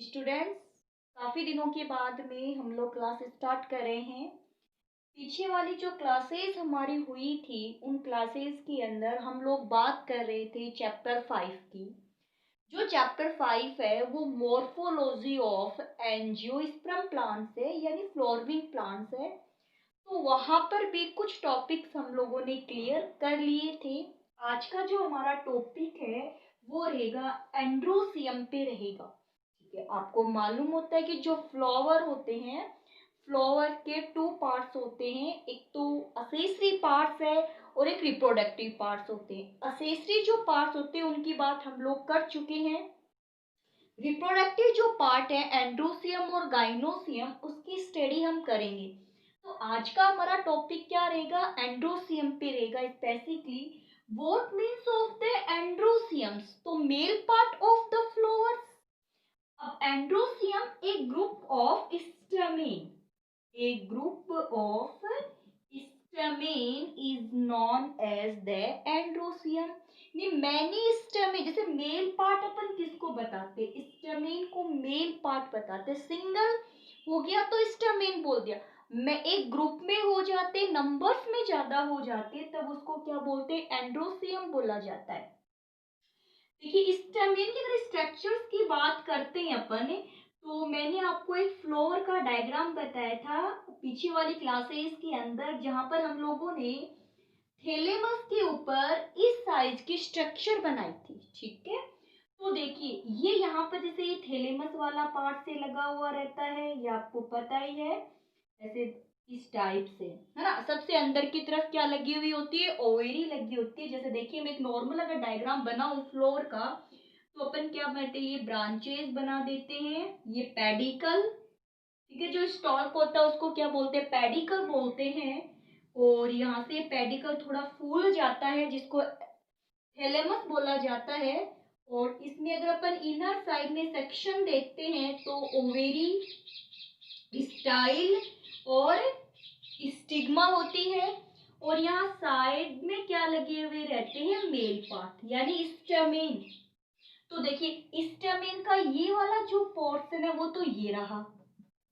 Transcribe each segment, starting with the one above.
Students, काफ़ी दिनों के बाद में हम लोग क्लास स्टार्ट कर रहे हैं। पीछे वाली जो क्लासेस हमारी हुई थी उन क्लासेस के अंदर हम लोग बात कर रहे थे चैप्टर 5 की। जो चैप्टर 5 है वो मॉर्फोलॉजी ऑफ एंजियोस्पर्म प्लांट्स है, यानी फ्लोरविंग प्लांट्स है। तो वहाँ पर भी कुछ टॉपिक्स हम लोगों ने क्लियर कर लिए थे। आज का जो हमारा टॉपिक है वो रहेगा एंड्रोसियम पे रहेगा। ठीक है, आपको मालूम होता है कि जो फ्लावर होते हैं, फ्लावर के टू पार्ट्स होते हैं, एक तो असेसरी पार्ट्स है और एक रिप्रोडक्टिव पार्ट्स होते हैं। असेसरी जो पार्ट्स होते हैं उनकी बात हम लोग कर चुके हैं। रिप्रोडक्टिव जो पार्ट है एंड्रोसियम और गाइनोसियम, उसकी स्टडी हम करेंगे। तो आज का हमारा टॉपिक क्या रहेगा, एंड्रोसियम पे रहेगा specifically. What means of the androeciums, तो male part of the flowers. अब एंड्रोसियम एक group of stamen, a group of stamen is known as the androecium। Many stamen, जैसे मेल पार्ट अपन किसको बताते, स्टेमेन को मेल पार्ट बताते। Single हो गया तो स्टेमेन बोल दिया। मैं एक ग्रुप में हो जाते, नंबर्स में ज्यादा हो जाते, तब उसको क्या बोलते, एंड्रोसियम बोला जाता है। देखिए स्टेमेन की अगर स्ट्रक्चर्स की बात करते हैं अपन, तो मैंने आपको एक फ्लोर का डायग्राम बताया था पीछे वाली क्लासेस के अंदर, जहां पर हम लोगों ने थैलेमस के ऊपर इस साइज की स्ट्रक्चर बनाई थी। ठीक है, तो देखिए ये यहाँ पर जैसे ये थैलेमस वाला पार्ट से लगा हुआ रहता है, ये आपको पता ही है। ऐसे इस टाइप से है ना। सबसे अंदर की तरफ क्या लगी हुई होती है, ओवेरी लगी होती है। जैसे देखिए मैं एक नॉर्मल अगर डायग्राम बनाऊं फ्लोर का, तो अपन क्या करते हैं, ये ब्रांचेस बना देते हैं, ये पेडिकल। ठीक है, जो स्टॉक होता है उसको क्या बोलते हैं, पेडिकल बोलते हैं। और यहाँ से पेडिकल थोड़ा फूल जाता है जिसको थैलेमस बोला जाता है। और इसमें अगर अपन इनर साइड में सेक्शन देखते हैं तो ओवेरी, स्टाइल और स्टिग्मा होती है। और यहाँ साइड में क्या लगे हुए रहते हैं, मेल पार्ट यानी स्टेमेन। तो देखिए स्टेमेन का ये वाला जो पोर्शन है वो तो ये रहा,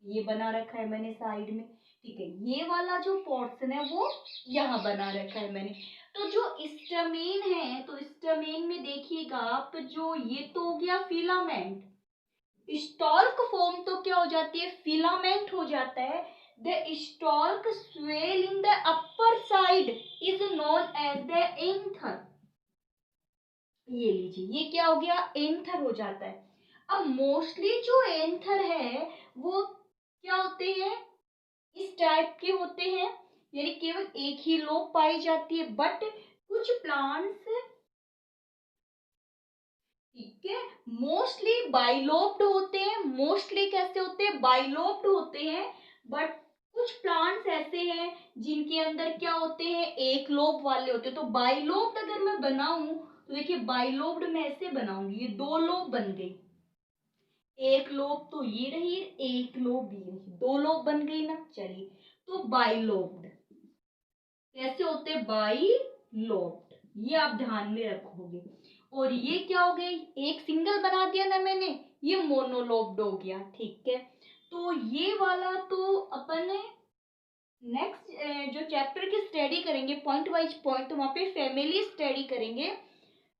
ये बना रखा है मैंने साइड में। ठीक है, ये वाला जो पोर्शन है वो यहाँ बना रखा है मैंने। तो जो स्टेमेन है, तो स्टेमेन में देखिएगा आप, जो ये तो हो गया फिलामेंट। स्टॉल्क फॉर्म तो क्या हो जाती है, फिलामेंट हो जाता है। The stalk swell in the upper side is known as the anther. ये लीजिए, ये क्या हो गया, एंथर हो जाता है। अब मोस्टली जो एंथर है वो क्या होते हैं, इस टाइप के होते हैं, यानी केवल एक ही लोब पाई जाती है। बट कुछ प्लांट्स, ठीक है, मोस्टली बाइलोब्ड होते हैं। मोस्टली कैसे होते हैं, बाइलोब्ड होते हैं। बट कुछ प्लांट्स ऐसे हैं जिनके अंदर क्या होते हैं, एक लोब वाले होते हैं। तो बाइलोब्ड अगर मैं बनाऊं तो देखिए बाइलोब्ड मैं ऐसे बनाऊंगी, ये दो लोब बन गई, एक लोब तो ये रही, एक लोब ये रही, दो लोब बन गई ना। चलिए, तो बाइलोब्ड कैसे होते, बाई लोब्ड, ये आप ध्यान में रखोगे। और ये क्या हो गई, एक सिंगल बना दिया ना मैंने, ये मोनोलोब्ड हो गया। ठीक है, तो ये वाला तो अपन नेक्स्ट जो चैप्टर की स्टडी करेंगे पॉइंट वाइज पॉइंट, तो वहां पे फैमिली स्टडी करेंगे,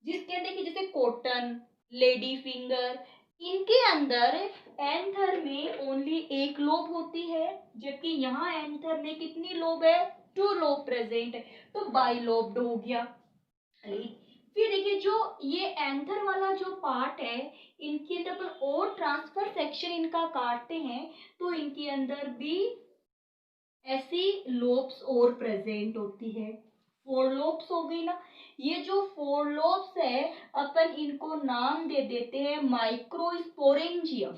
जिसके अंदर देखिए जैसे कॉटन, लेडी फिंगर, इनके अंदर एंथर में ओनली एक लोब होती है, जबकि यहाँ एंथर में कितनी लोब है, टू लोब प्रेजेंट है। तो बाई लोब्ड हो गया। फिर देखिए जो ये एंथर वाला जो पार्ट है, इनके अंदर पर और ट्रांसफर सेक्शन इनका काटते हैं तो इनके अंदर भी ऐसी लोब्स और प्रेजेंट होती है। फोर लोब्स हो गई ना। ये जो फोर लोब्स है अपन इनको नाम दे देते हैं माइक्रोस्पोरेंजियम।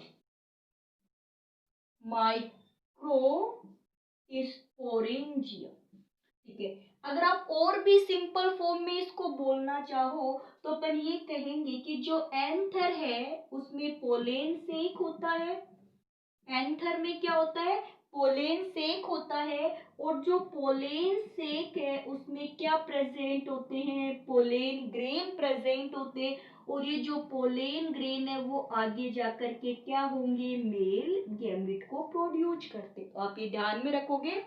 माइक्रोस्पोरेंजियम। ठीक है, अगर आप और भी सिंपल फॉर्म में इसको बोलना चाहो तो अपन ये कहेंगे कि जो एंथर है उसमें पोलेन से एक होता है। एंथर में क्या होता है, पोलेन सेक होता है, और जो पोलेन सेक है उसमें क्या प्रेजेंट होते हैं, पोलेन ग्रेन प्रेजेंट होते हैं, और ये जो पोलेन ग्रेन है वो आगे जाकर के क्या होंगे, मेल गैमेट को प्रोड्यूस करते। तो आप ये ध्यान में रखोगे।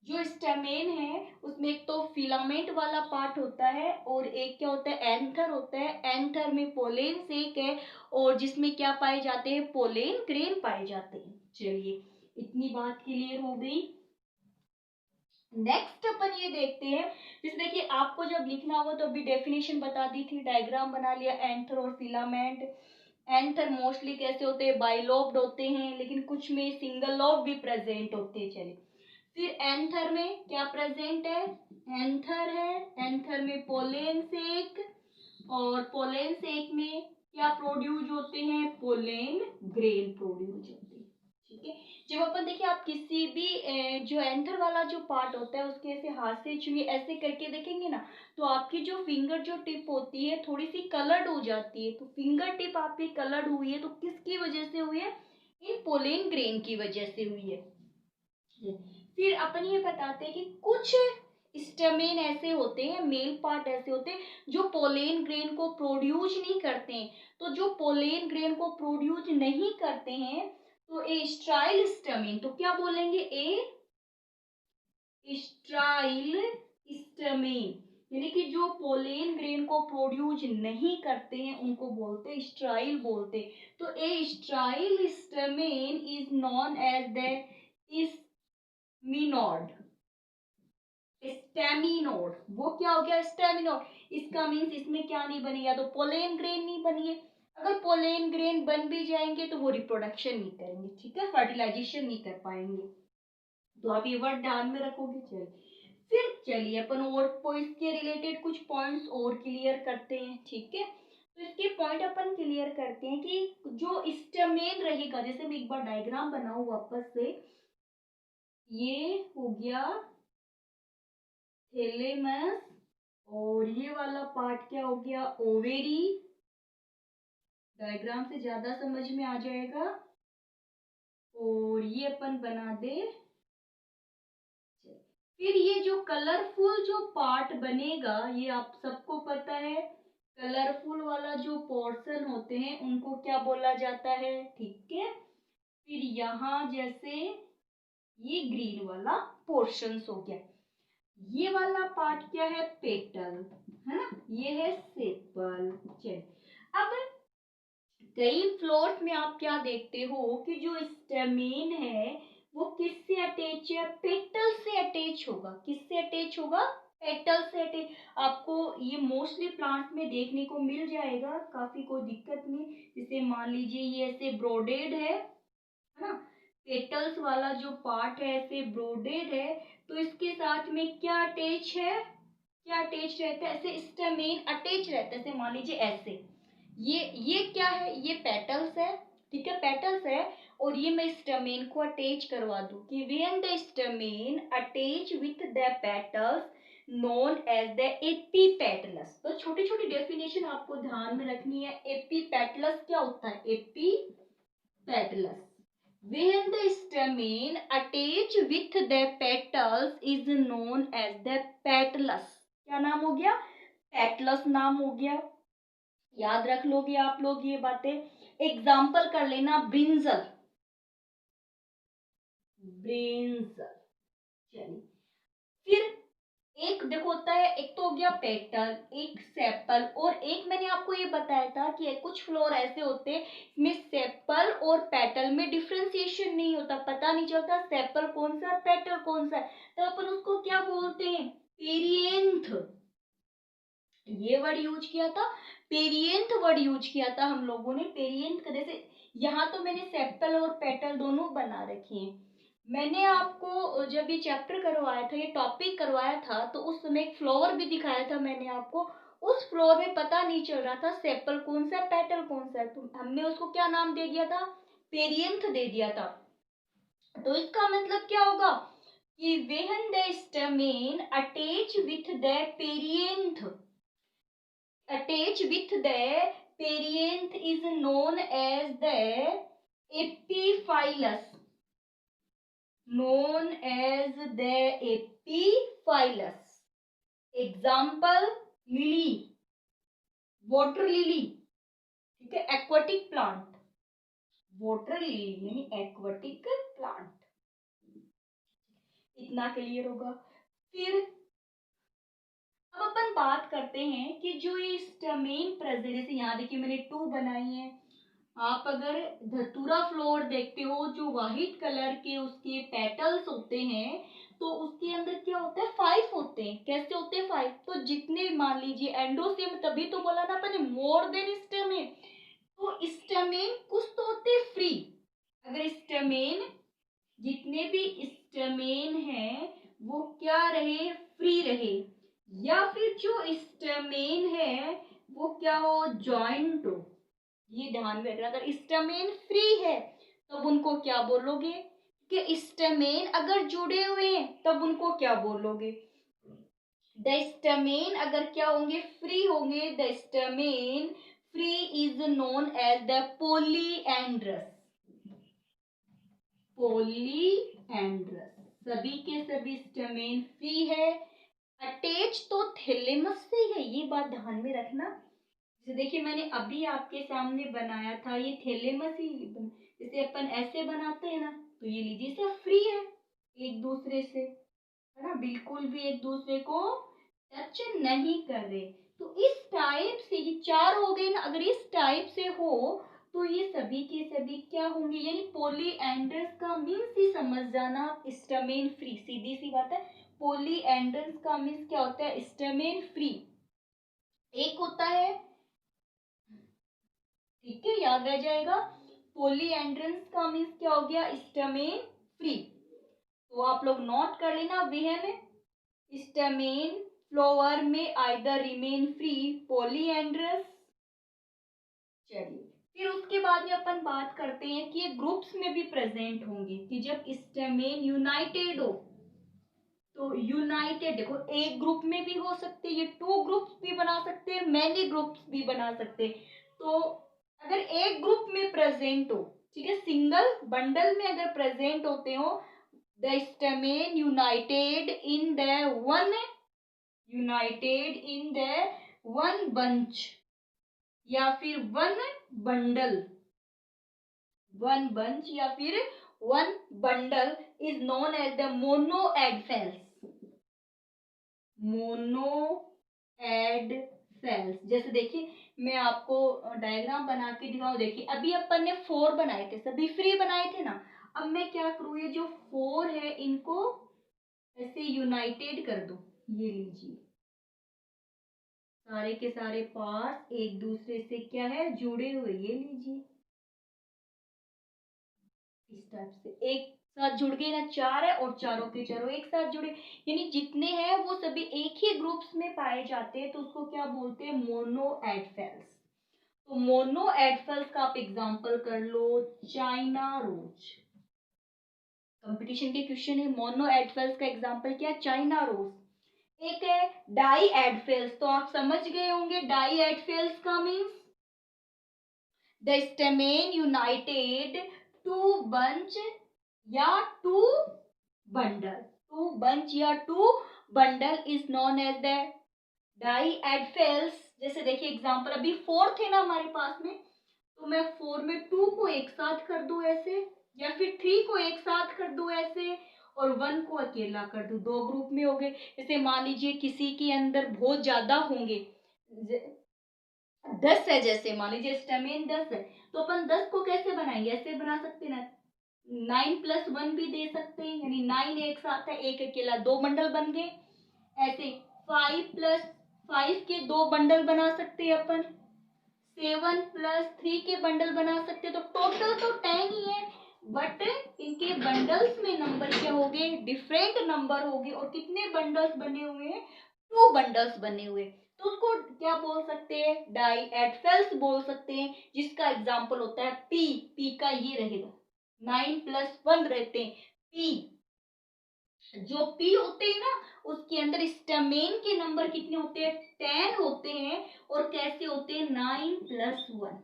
जो स्टेमेन है उसमें एक तो फिलामेंट वाला पार्ट होता है और एक क्या होता है, एंथर होता है। एंथर में पोलेन सेक है और जिसमें क्या पाए जाते हैं, पोलेन ग्रेन पाए जाते हैं। चलिए इतनी बात क्लियर हो गई। नेक्स्ट अपन ये देखते हैं, जैसे देखिए आपको जब लिखना होगा तो अभी डेफिनेशन बता दी थी, डायग्राम बना लिया एंथर और फिलामेंट। एंथर मोस्टली कैसे होते हैं, बाइलोब्ड होते हैं, लेकिन कुछ में सिंगल लोब भी प्रेजेंट होते हैं। चलिए फिर एंथर में क्या प्रेजेंट है, एंथर है, एंथर में पोलेन सेक, और पोलेन सेक में क्या प्रोड्यूस होते हैं, पोलेन ग्रेन प्रोड्यूस होते हैं। ठीक है, जब अपन देखिए आप किसी भी जो एंथर वाला जो पार्ट होता है उसके ऐसे हाथ से छुए ऐसे करके देखेंगे ना, तो आपकी जो फिंगर जो टिप होती है थोड़ी सी कलर्ड हो जाती है। तो फिंगर टिप आपकी कलर्ड हुई है तो किसकी वजह से हुई है, इन पोलेन ग्रेन की वजह से हुई है। फिर अपन ये बताते हैं कि कुछ स्टेमेन ऐसे होते हैं, मेल पार्ट ऐसे होते हैं जो पोलेन ग्रेन को प्रोड्यूस नहीं करते हैं। तो जो पोलेन ग्रेन को प्रोड्यूस नहीं करते हैं तो ए स्ट्राइल स्टेमेन, तो क्या बोलेंगे, ए स्ट्राइल स्टेमेन, यानी कि जो पोलेन ग्रेन को प्रोड्यूस नहीं करते हैं उनको बोलते हैं स्ट्राइल बोलते। तो a sterile stamen is known as the staminode, staminode. वो क्या हो गया, स्टेमिनोड। इसका मीन्स इसमें क्या नहीं बनी, या तो पोलेन ग्रेन नहीं बनी है। अगर पोलेन ग्रेन बन भी जाएंगे तो वो रिप्रोडक्शन नहीं करेंगे, ठीक है, फर्टिलाइजेशन नहीं कर पाएंगे। तो आप ये वर्ड ध्यान में रखोगे। चलिए फिर चलिए अपन और इसके रिलेटेड कुछ पॉइंट्स और क्लियर करते हैं। ठीक है, तो इसके पॉइंट अपन क्लियर करते हैं कि जो स्टेमेन रहेगा, जैसे मैं एक बार डायग्राम बनाऊं वापस से, ये हो गया थैलेमस, और ये वाला पार्ट क्या हो गया, ओवेरी। डायग्राम से ज्यादा समझ में आ जाएगा। और ये अपन बना दे। फिर ये जो कलरफुल जो पार्ट बनेगा, ये आप सबको पता है, कलरफुल वाला जो पोर्शन होते हैं उनको क्या बोला जाता है, ठीक है। फिर यहाँ जैसे ये ग्रीन वाला पोर्शन हो गया, ये वाला पार्ट क्या है, पेटल, है ना, ये है सेपल। चलिए अब कई फ्लोर्स में आप क्या देखते हो कि जो स्टेमेन है वो किससे अटैच है, पेटल से अटैच होगा। किससे अटैच होगा, पेटल से अटैच। आपको ये मोस्टली प्लांट्स में देखने को मिल जाएगा, काफी कोई दिक्कत नहीं। जैसे मान लीजिए ये ऐसे ब्रोडेड है ना, पेटल्स वाला जो पार्ट है ऐसे ब्रोडेड है, तो इसके साथ में क्या अटैच है, क्या अटैच रहता है, ऐसे स्टेमेन अटैच रहता है। ऐसे मान लीजिए ऐसे, ये क्या है, ये पेटल्स है, ठीक है, पेटल्स है। और ये मैं स्टेमेन को अटैच करवा दूं कि when the stamen attach with the petals known as the epipetalous. तो छोटी छोटी डेफिनेशन आपको ध्यान में रखनी है। एपीपेटलस क्या होता है, epipetalous, when the stamen attach with the petals is known as the petalus। क्या नाम हो गया, पेटलस नाम हो गया। याद रख लोगे आप लोग ये बातें। एग्जाम्पल कर लेना, ब्रिंजल, ब्रिंजल। चलिए फिर एक देखो होता है, एक तो हो गया पेटल, एक सेपल, और एक मैंने आपको ये बताया था कि कुछ फ्लोर ऐसे होते हैं इसमें सेपल और पेटल में डिफ्रेंसिएशन नहीं होता, पता नहीं चलता सेपल कौन सा पेटल कौन सा है, तो अपन उसको क्या बोलते हैं, पेरिएंथ। ये वर्ड यूज किया था, पेरिएंथ वर्ड यूज किया था हम लोगों ने, पेरिएंथ का। जैसे यहाँ तो मैंने सेप्टल और पेटल दोनों बना रखे हैं। मैंने आपको जब ये चैप्टर करवाया था, ये टॉपिक करवाया था, तो उस समय एक फ्लावर भी दिखाया था मैंने आपको। उस फ्लावर में पता नहीं चल रहा था सेपल कौन सा है पेटल कौन सा है, तो हमने उसको क्या नाम दे दिया था, पेरिएंथ दे दिया था। तो इसका मतलब क्या होगा कि when the stamen attach with the perianth, attach with the perianth is known as the epiphyllus। known as the epiphyllus. Example lily, water lily, ठीक है, एक्वाटिक प्लांट, वाटर लिली यानी एक्वाटिक प्लांट। इतना क्लियर होगा। फिर अब अपन बात करते हैं कि जो ये स्टेमेन प्रेजेंट, जैसे यहाँ देखिए मैंने 2 बनाई है। आप अगर धतूरा फ्लोर देखते हो, जो व्हाइट कलर के उसके पेटल्स होते हैं, तो उसके अंदर क्या होता है, 5 होते हैं। कैसे होते हैं 5? तो जितने मान लीजिए एंडोस्टेम, तभी तो बोला ना अपन मोर देन स्टेमेन। तो स्टेमेन कुछ तो होते हैं फ्री। अगर स्टेमेन, जितने भी स्टेमेन है वो क्या रहे, फ्री रहे, या फिर जो स्टेमेन है वो क्या हो, जॉइंट हो। ये ध्यान में रखना। अगर स्टेमेन फ्री है तब उनको क्या बोलोगे, कि स्टेमेन अगर जुड़े हुए हैं तब उनको क्या बोलोगे। द स्टेमेन अगर क्या होंगे, फ्री होंगे, the stamen free is known as the polyandrous. Polyandrous, सभी के सभी स्टेमेन फ्री है। अटैच तो थैलेमस से है, ये बात ध्यान में रखना। जैसे देखिए मैंने अभी आपके सामने बनाया था, ये थैलेमस ही जैसे अपन ऐसे बनाते हैं ना, तो ये लीजिए सब फ्री है एक दूसरे से, है ना, बिल्कुल भी एक दूसरे को टच नहीं कर रहे। तो इस टाइप से ये 4 हो गए ना, अगर इस टाइप से हो तो ये सभी के सभी क्या होंगे, यानी पोलीएंड्रस का मीन्स ही समझ जाना, स्टेमेन फ्री, सीधी सी बात है। पोलीएंड्रस का मीन्स क्या होता है, स्टेमेन फ्री। एक होता है, ठीक है, याद रह जाएगा। पोलीएंड्रस का मीन्स क्या हो गया, स्टेमेन फ्री। तो आप लोग नोट कर लेना, वेहन स्टेमेन फ्लोवर में आइदर रिमेन फ्री, पोलीएंड्रस। चलिए फिर उसके बाद में अपन बात करते हैं कि ये ग्रुप्स में भी प्रेजेंट होंगे, कि जब स्टेमेन यूनाइटेड हो, तो यूनाइटेड देखो एक ग्रुप में भी हो सकते हैं, ये 2 ग्रुप्स भी बना सकते हैं, मैनी ग्रुप्स भी बना सकते हैं। तो अगर एक ग्रुप में प्रेजेंट हो, ठीक है, सिंगल बंडल में अगर प्रेजेंट होते हो, the stamen united in the one, united in the one bunch, या फिर वन बंडल, वन बंच या फिर one bundle is known as the monadelphous. Monadelphous, जैसे देखिए मैं आपको डायग्राम बना के दिखाऊं। देखिए अभी अपन ने 4 बनाए थे, सभी फ्री बनाए थे ना। अब मैं क्या करूँ, ये जो 4 है इनको ऐसे यूनाइटेड कर दो। ये लीजिए सारे के सारे पार्ट एक दूसरे से क्या है, जुड़े हुए, ये लीजिए इस टाइप से एक साथ जुड़ गए ना, 4 है और चारों के चारों एक साथ जुड़े, यानी जितने हैं वो सभी एक ही ग्रुप्स में पाए जाते हैं, तो उसको क्या बोलते हैं, मोनोएड सेल्स। तो मोनोएड सेल्स का आप एग्जांपल कर लो, चाइना रोज। कंपटीशन के क्वेश्चन है, मोनोएड सेल्स का एग्जांपल क्या, चाइना रोज। एक है डाई एड सेल्स, तो आप समझ गए होंगे डाई एड सेल्स का means the stamen united to bunch या टू बंडल, टू बंच या to bundle is known as the diadelphous. जैसे देखिए एग्जांपल अभी 4 थे ना हमारे पास में, तो मैं 4 में 2 को एक साथ कर दूं ऐसे, या फिर 3 को एक साथ कर दूं ऐसे, और 1 को अकेला कर दूं, 2 ग्रुप में हो गए। जैसे मान लीजिए किसी के अंदर बहुत ज्यादा होंगे, 10 है, जैसे मान लीजिए स्टेमेन 10 है, तो अपन 10 को कैसे बनाएंगे, ऐसे बना सकते हैं ना, 9+1 भी दे सकते हैं, यानी 9 एक साथ है, एक अकेला, 2 बंडल बन गए। ऐसे 5+5 के 2 बंडल बना सकते हैं अपन, 7+3 के बंडल बना सकते हैं। तो टोटल तो 10 ही है, बट इनके बंडल्स में नंबर क्या हो गए, डिफरेंट नंबर हो गए। और कितने बंडल्स बने हुए हैं, 2 बंडल्स बने हुए। तो उसको क्या बोल सकते हैं, डाई एड सेल्स बोल सकते हैं, जिसका एग्जांपल होता है पी। पी का ये रहेगा, 9+1 रहते हैं, पी। जो पी होते हैं ना, उसके अंदर स्टेमेन के नंबर कितने होते हैं, 10 होते हैं। और कैसे होते हैं, 9+1,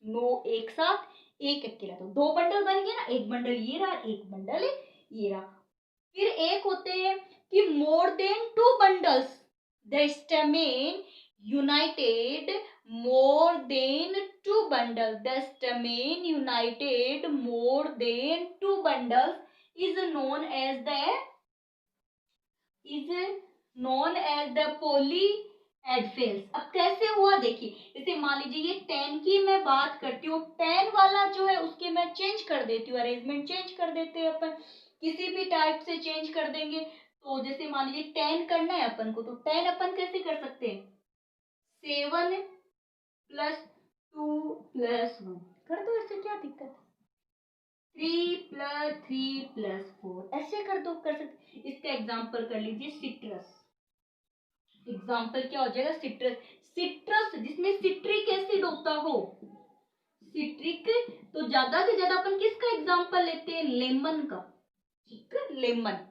9 एक साथ, एक अकेला, तो 2 बंडल बन गए ना, एक बंडल ये रहा, एक बंडल ये रहा। फिर एक होते हैं कि more than 2 bundles, the stamen united more than 2 bundles. The stamen united more than 2 bundles is known as the polyhedphales. अब कैसे हुआ देखिए, जैसे मान लीजिए ये 10 की मैं बात करती हूँ, 10 वाला जो है उसके मैं चेंज कर देती हूँ, अरेंजमेंट चेंज कर देते हैं अपन, किसी भी टाइप से चेंज कर देंगे। तो जैसे मान लीजिए 10 करना है अपन को, तो 10 अपन कैसे कर सकते हैं, 7 प्लस 2 प्लस 1 कर दो, इससे क्या दिक्कत है, 3 प्लस 3 प्लस 4 ऐसे कर दो, कर सकते। इसका एग्जाम्पल कर लीजिए सिट्रस, एग्जाम्पल क्या हो जाएगा, सिट्रस। सिट्रस जिसमें सिट्रिक एसिड होता हो, सिट्रिक, तो ज्यादा से ज्यादा अपन किसका एग्जाम्पल लेते हैं, लेमन का, ठीक है, लेमन।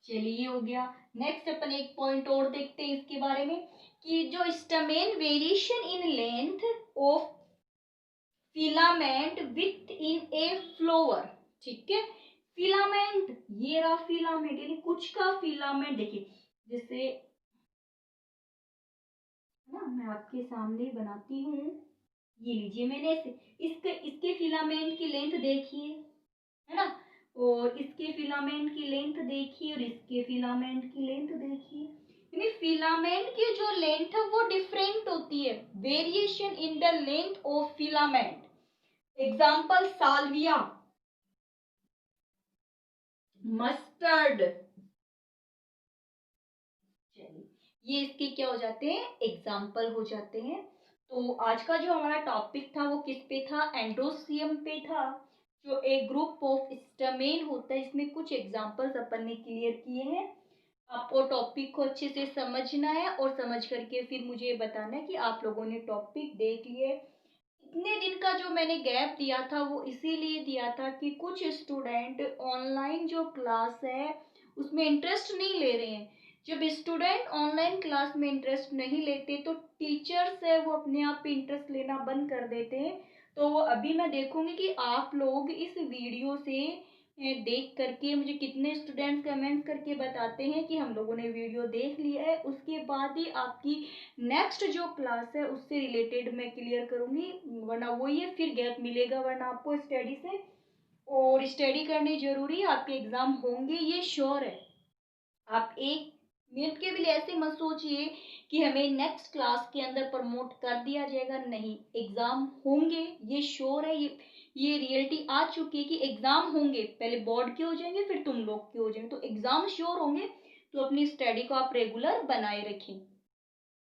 चलिए हो गया। नेक्स्ट अपन एक पॉइंट और देखते हैं इसके बारे में, कि जो stamen variation in length of filament within a flower, ठीक है, फिलामेंट, ये रहा फिलामेंट, यानी कुछ का फिलामेंट, देखिए जैसे ना मैं आपके सामने बनाती हूँ, ये लीजिए मैंने इसके फिलामेंट की लेंथ देखिए, है ना, और इसके फिलामेंट की लेंथ देखिए, और इसके फिलामेंट की लेंथ देखिए, यानी फिलामेंट की जो लेंथ है वो डिफरेंट होती है, variation in the length of filament. Example Salvia, mustard, ये इसके क्या हो जाते हैं, एग्जाम्पल हो जाते हैं। तो आज का जो हमारा टॉपिक था वो किस पे था, एंडोसियम पे था, जो एक ग्रुप ऑफ स्टमेन होता है। इसमें कुछ एग्जाम्पल्स अपन ने क्लियर किए हैं। आपको टॉपिक को अच्छे से समझना है, और समझ करके फिर मुझे बताना है कि आप लोगों ने टॉपिक देख लिए। इतने दिन का जो मैंने गैप दिया था वो इसीलिए दिया था कि कुछ स्टूडेंट ऑनलाइन जो क्लास है उसमें इंटरेस्ट नहीं ले रहे हैं। जब स्टूडेंट ऑनलाइन क्लास में इंटरेस्ट नहीं लेते तो टीचर्स है वो अपने आप इंटरेस्ट लेना बंद कर देते हैं। तो अभी मैं देखूंगी कि आप लोग इस वीडियो से देख करके मुझे कितने स्टूडेंट्स कमेंट्स करके बताते हैं कि हम लोगों ने वीडियो देख लिया है। उसके बाद ही आपकी नेक्स्ट जो क्लास है उससे रिलेटेड मैं क्लियर करूंगी, वरना वही है फिर गैप मिलेगा वरना आपको स्टडी से। और स्टडी करनी जरूरी है, आपके एग्जाम होंगे ये श्योर है। आप एक मिनट के भी लिए ऐसे मत सोचिए कि हमें नेक्स्ट क्लास के अंदर प्रमोट कर दिया जाएगा, नहीं, एग्जाम होंगे ये श्योर है, ये रियलिटी आ चुकी है कि एग्जाम होंगे, पहले बोर्ड के हो जाएंगे फिर तुम लोग के हो जाएंगे, तो एग्जाम श्योर होंगे। तो अपनी स्टडी को आप रेगुलर बनाए रखें।